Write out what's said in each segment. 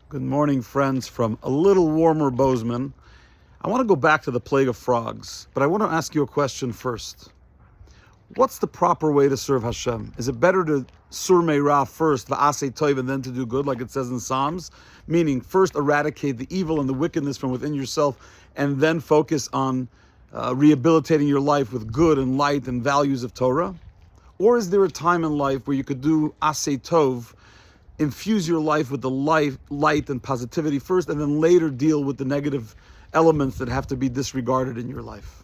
Good morning, friends, from a little warmer Bozeman. I want to go back to the plague of frogs, but I want to ask you a question first. What's the proper way to serve Hashem? Is it better to sur meirah first, va'aseh tov, and then to do good, like it says in Psalms? Meaning, first eradicate the evil and the wickedness from within yourself, and then focus on rehabilitating your life with good and light and values of Torah? Or is there a time in life where you could do aseh tov, infuse your life with the light and positivity first, and then later deal with the negative elements that have to be disregarded in your life?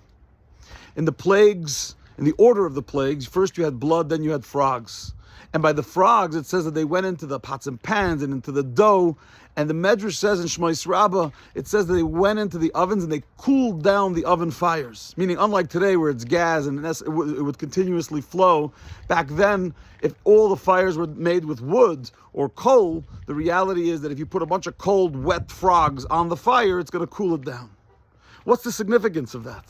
In the plagues, in the order of the plagues, first you had blood, then you had frogs. And by the frogs, it says that they went into the pots and pans and into the dough. And the Medrash says in Shmois Rabbah, it says that they went into the ovens and they cooled down the oven fires. Meaning, unlike today where it's gas and it would continuously flow, back then, if all the fires were made with wood or coal, the reality is that if you put a bunch of cold, wet frogs on the fire, it's going to cool it down. What's the significance of that?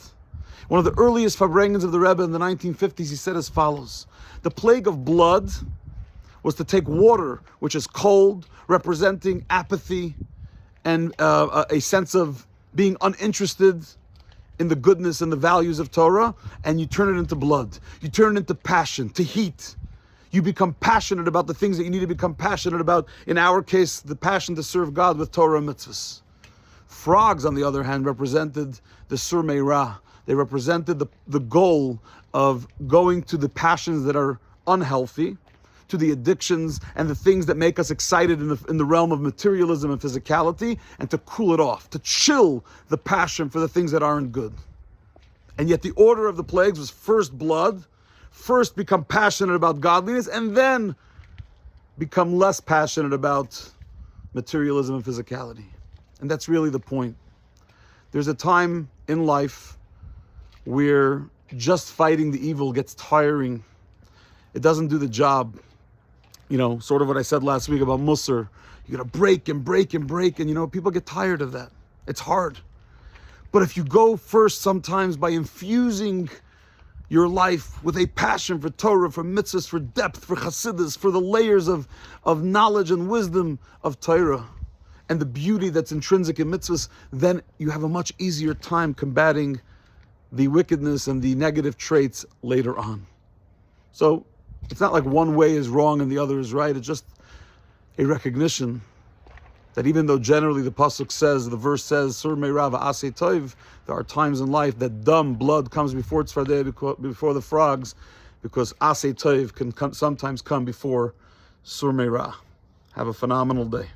One of the earliest Farbrengens of the Rebbe in the 1950s, he said as follows: the plague of blood was to take water, which is cold, representing apathy and a sense of being uninterested in the goodness and the values of Torah, and you turn it into blood. You turn it into passion, to heat. You become passionate about the things that you need to become passionate about. In our case, the passion to serve God with Torah and mitzvahs. Frogs, on the other hand, represented the sur meirah. They represented the goal of going to the passions that are unhealthy, to the addictions and the things that make us excited in the realm of materialism and physicality, and to cool it off, to chill the passion for the things that aren't good. And yet the order of the plagues was first blood, first become passionate about godliness, and then become less passionate about materialism and physicality. And that's really the point. There's a time in life where just fighting the evil gets tiring. It doesn't do the job. You know, sort of what I said last week about Musar. You gotta break and break and break, and people get tired of that. It's hard. But if you go first sometimes by infusing your life with a passion for Torah, for mitzvahs, for depth, for chassidus, for the layers of knowledge and wisdom of Torah, and the beauty that's intrinsic in mitzvahs, then you have a much easier time combating the wickedness and the negative traits later on. So it's not like one way is wrong and the other is right. It's just a recognition that even though generally the pasuk says, the verse says, sur meirah va'aseh tov, there are times in life that blood comes before tzfardeh, before the frogs, because aseh tov can sometimes come before sur meirah. Have a phenomenal day.